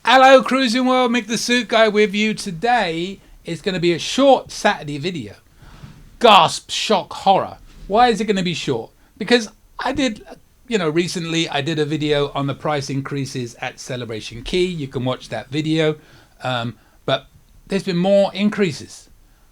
Hello Cruising World, Mick the Suit Guy with you. Today is going to be a short Saturday video. Gasp, shock, horror. Why is it going to be short? Because I did, recently I did a video on the price increases at Celebration Key. You can watch that video. But there's been more increases.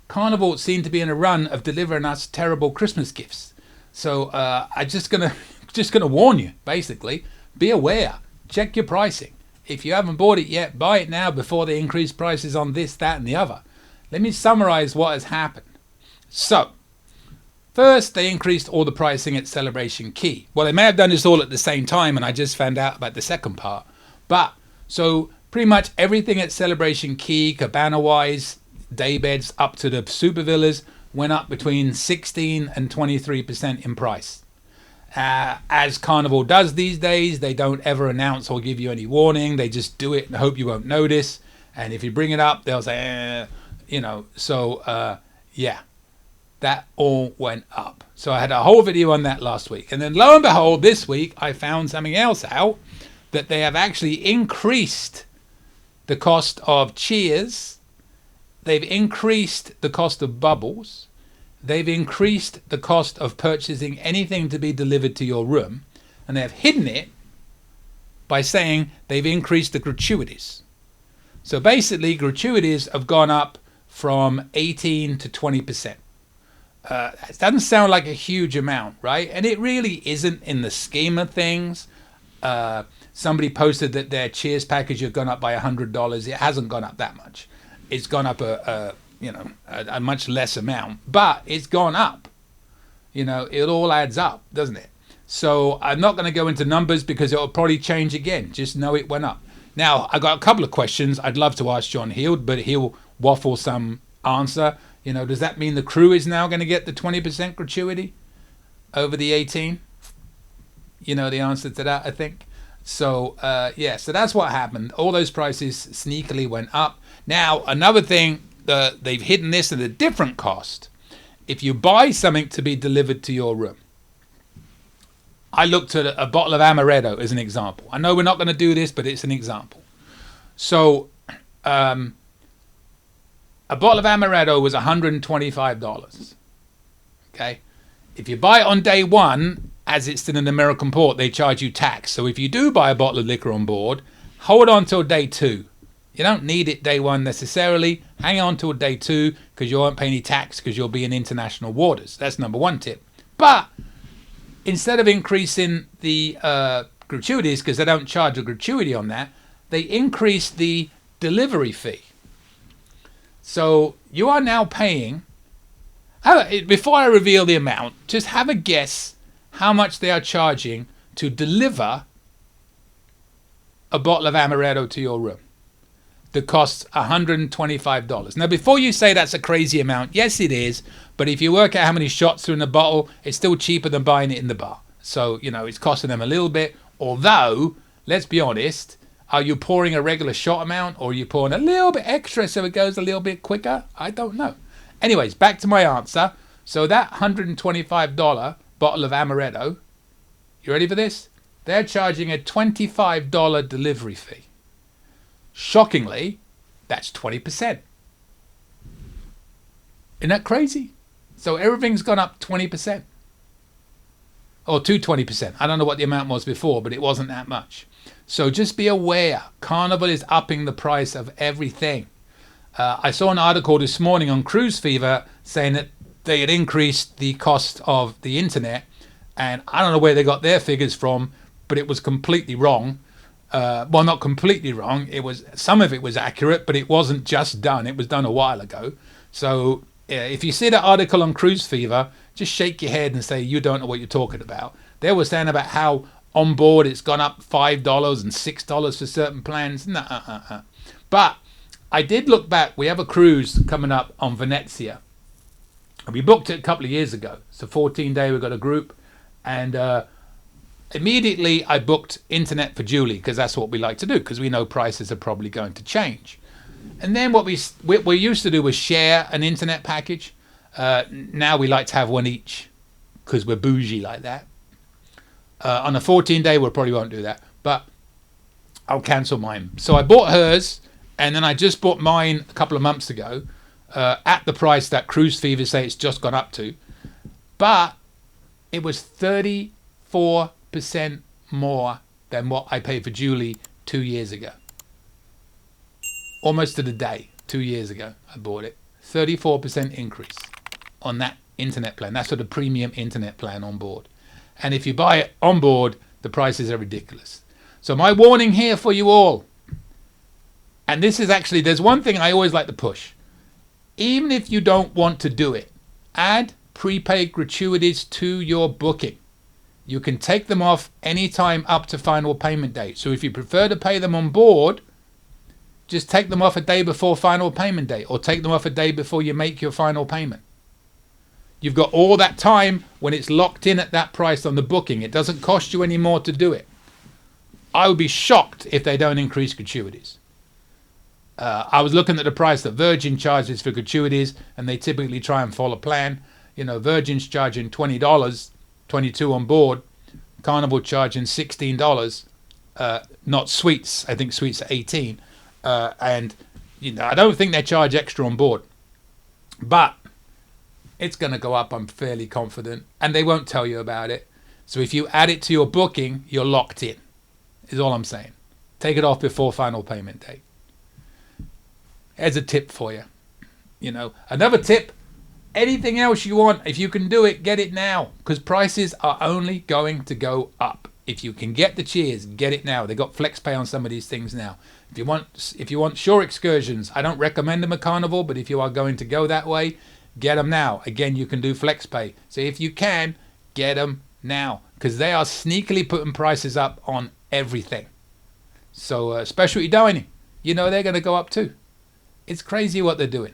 Carnival seemed to be in a run of delivering us terrible Christmas gifts. So I'm just gonna warn you, basically. Be aware. Check your pricing. If you haven't bought it yet, buy it now before they increase prices on this, that, and the other. Let me summarize what has happened. So, first, they increased all the pricing at Celebration Key. Well, they may have done this all at the same time, and I just found out about the second part. But, so pretty much everything at Celebration Key, cabana-wise, day beds up to the super villas, went up between 16 and 23% in price. As Carnival does these days, they don't ever announce or give you any warning. They just do it and hope you won't notice. And if you bring it up, they'll say, yeah, that all went up. So I had a whole video on that last week. And then lo and behold, this week I found something else out, that they have actually increased the cost of cheers. They've increased the cost of bubbles. They've increased the cost of purchasing anything to be delivered to your room, and they've hidden it by saying they've increased the gratuities. So basically, gratuities have gone up from 18 to 20%. It doesn't sound like a huge amount, right? And it really isn't in the scheme of things. Somebody posted that their Cheers package had gone up by $100. It hasn't gone up that much. It's gone up a much less amount, but it's gone up. It all adds up, doesn't it? So I'm not going to go into numbers because it'll probably change again. Just know it went up. Now, I got a couple of questions I'd love to ask John Heald, but he'll waffle some answer. Does that mean the crew is now going to get the 20% gratuity over the 18? The answer to that, I think. So, so that's what happened. All those prices sneakily went up. Now, another thing, they've hidden this at a different cost. If you buy something to be delivered to your room, I looked at a bottle of amaretto as an example. I know we're not going to do this, but it's an example. So a bottle of amaretto was $125. Okay. If you buy it on day one, as it's in an American port, they charge you tax. So if you do buy a bottle of liquor on board, hold on till day two. You don't need it day one necessarily. Hang on till day two because you won't pay any tax because you'll be in international waters. That's number one tip. But instead of increasing the gratuities, because they don't charge a gratuity on that, they increase the delivery fee. So you are now paying, before I reveal the amount, just have a guess how much they are charging to deliver a bottle of amaretto to your room. That costs $125. Now, before you say that's a crazy amount, yes, it is. But if you work out how many shots are in the bottle, it's still cheaper than buying it in the bar. So, it's costing them a little bit. Although, let's be honest, are you pouring a regular shot amount or are you pouring a little bit extra so it goes a little bit quicker? I don't know. Anyways, back to my answer. So that $125 bottle of amaretto, you ready for this? They're charging a $25 delivery fee. Shockingly, that's 20%. Isn't that crazy? So everything's gone up 20%. Or to 20%. I don't know what the amount was before, but it wasn't that much. So just be aware. Carnival is upping the price of everything. I saw an article this morning on Cruise Fever saying that they had increased the cost of the internet. And I don't know where they got their figures from, but it was completely wrong. Well, not completely wrong. Some of it was accurate, but it wasn't just done. It was done a while ago. So if you see that article on Cruise Fever, just shake your head and say you don't know what you're talking about. They were saying about how on board it's gone up $5 and $6 for certain plans. But I did look back. We have a cruise coming up on Venezia. We booked it a couple of years ago. It's a 14-day. We've got a group. And immediately I booked internet for Julie because that's what we like to do because we know prices are probably going to change. And then what we used to do was share an internet package. Now we like to have one each because we're bougie like that. On a 14-day, we probably won't do that. But I'll cancel mine. So I bought hers, and then I just bought mine a couple of months ago at the price that Cruise Fever say it's just gone up to. But it was 34% more than what I paid for Julie 2 years ago. Almost to the day, 2 years ago, I bought it. 34% increase on that internet plan. That's for the premium internet plan on board. And if you buy it on board, the prices are ridiculous. So my warning here for you all, and this is actually, there's one thing I always like to push. Even if you don't want to do it, add prepaid gratuities to your booking. You can take them off anytime up to final payment date. So if you prefer to pay them on board, just take them off a day before final payment date, or take them off a day before you make your final payment. You've got all that time when it's locked in at that price on the booking. It doesn't cost you any more to do it. I would be shocked if they don't increase gratuities. I was looking at the price that Virgin charges for gratuities, and they typically try and follow plan. You know, Virgin's charging $20, $22 on board. Carnival charging $16. Not suites. I think suites are $18. And you know, I don't think they charge extra on board. But it's going to go up, I'm fairly confident. And they won't tell you about it. So if you add it to your booking, you're locked in, is all I'm saying. Take it off before final payment date. As a tip for you. You know, another tip, anything else you want, if you can do it, get it now, because prices are only going to go up. If you can get the Cheers, get it now. They got flex pay on some of these things now. If you want shore excursions, I don't recommend them at Carnival, but if you are going to go that way, get them now. Again, you can do flex pay. So if you can, get them now, because they are sneakily putting prices up on everything. So specialty dining, you know, they're going to go up too. It's crazy what they're doing.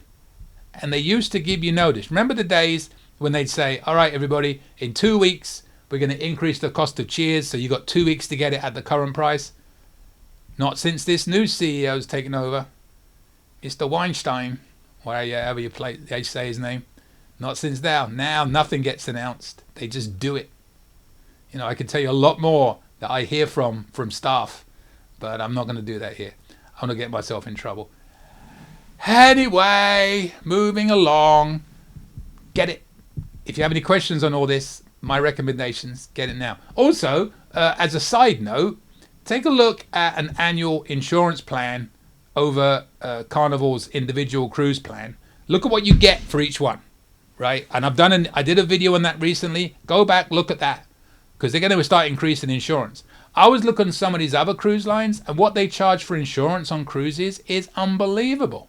And they used to give you notice. Remember the days when they'd say, all right, everybody, in 2 weeks, we're going to increase the cost of Cheers. So you got 2 weeks to get it at the current price. Not since this new CEO's taken over. It's the Weinstein, however you say his name. Not since now. Now nothing gets announced. They just do it. You know, I can tell you a lot more that I hear from staff, but I'm not going to do that here. I'm going to get myself in trouble. Anyway, moving along. Get it. If you have any questions on all this, my recommendations, get it now. Also, as a side note, take a look at an annual insurance plan over Carnival's individual cruise plan. Look at what you get for each one, right? And I did a video on that recently. Go back, look at that, because they're going to start increasing insurance. I was looking at some of these other cruise lines, and what they charge for insurance on cruises is unbelievable.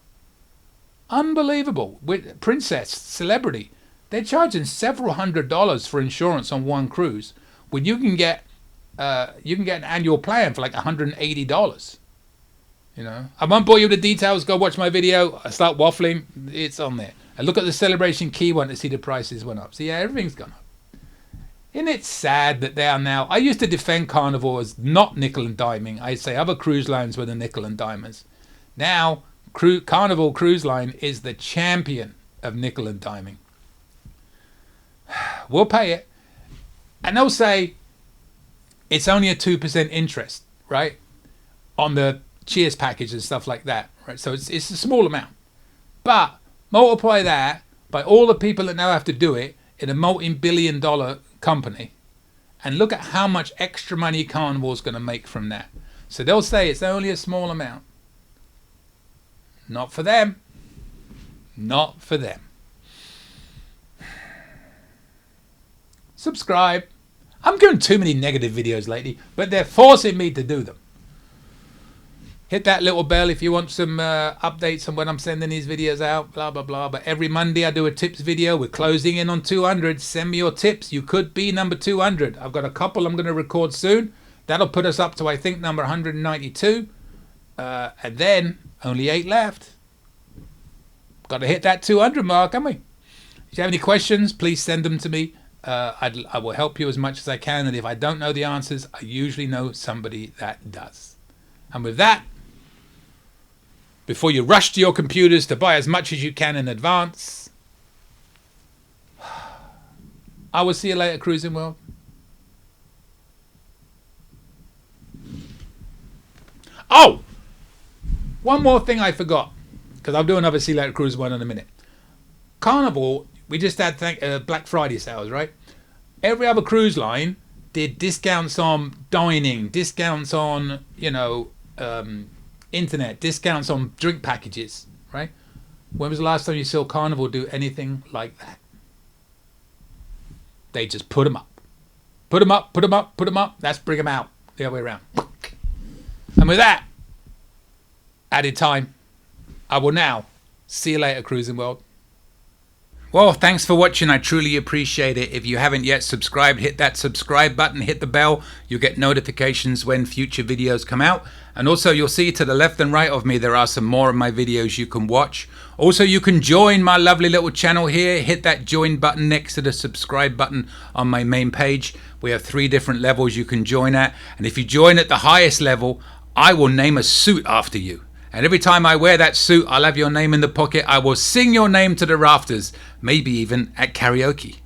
Unbelievable. With Princess, Celebrity, they're charging several $100s for insurance on one cruise, when you can get an annual plan for like $180. You know, I won't bore you with the details. Go watch my video. I start waffling. It's on there. And look at the Celebration Key one to see the prices went up. So yeah, everything's gone up. Isn't it sad that they are now? I used to defend Carnival as not nickel and diming. I'd say other cruise lines were the nickel and dimers. Now, Carnival Cruise Line is the champion of nickel and diming. We'll pay it. And they'll say it's only a 2% interest, right? On the Cheers package and stuff like that, right? So it's a small amount. But multiply that by all the people that now have to do it in a multi-billion-dollar company, and look at how much extra money Carnival's going to make from that. So they'll say it's only a small amount. Not for them. Not for them. Subscribe. I'm doing too many negative videos lately, but they're forcing me to do them. Hit that little bell if you want some updates on when I'm sending these videos out, blah, blah, blah. But every Monday I do a tips video. We're closing in on 200. Send me your tips. You could be number 200. I've got a couple I'm going to record soon. That'll put us up to, I think, number 192. And then only 8 left. Got to hit that 200 mark, haven't we? If you have any questions, please send them to me. I will help you as much as I can. And if I don't know the answers, I usually know somebody that does. And with that, before you rush to your computers to buy as much as you can in advance, I will see you later, Cruising World. Oh, one more thing I forgot, because I'll do another See You Later Cruise one in a minute. Carnival, we just had Black Friday sales, right? Every other cruise line did discounts on dining, discounts on, internet, discounts on drink packages, right? When was the last time you saw Carnival do anything like that? They just put them up. Put them up, put them up, put them up. That's bring them out. The other way around. And with that added time, I will now see you later, Cruising World. Well, thanks for watching. I truly appreciate it. If you haven't yet subscribed, hit that subscribe button, hit the bell. You'll get notifications when future videos come out. And also you'll see to the left and right of me, there are some more of my videos you can watch. Also, you can join my lovely little channel here. Hit that join button next to the subscribe button on my main page. We have 3 different levels you can join at. And if you join at the highest level, I will name a suit after you. And every time I wear that suit, I'll have your name in the pocket. I will sing your name to the rafters, maybe even at karaoke.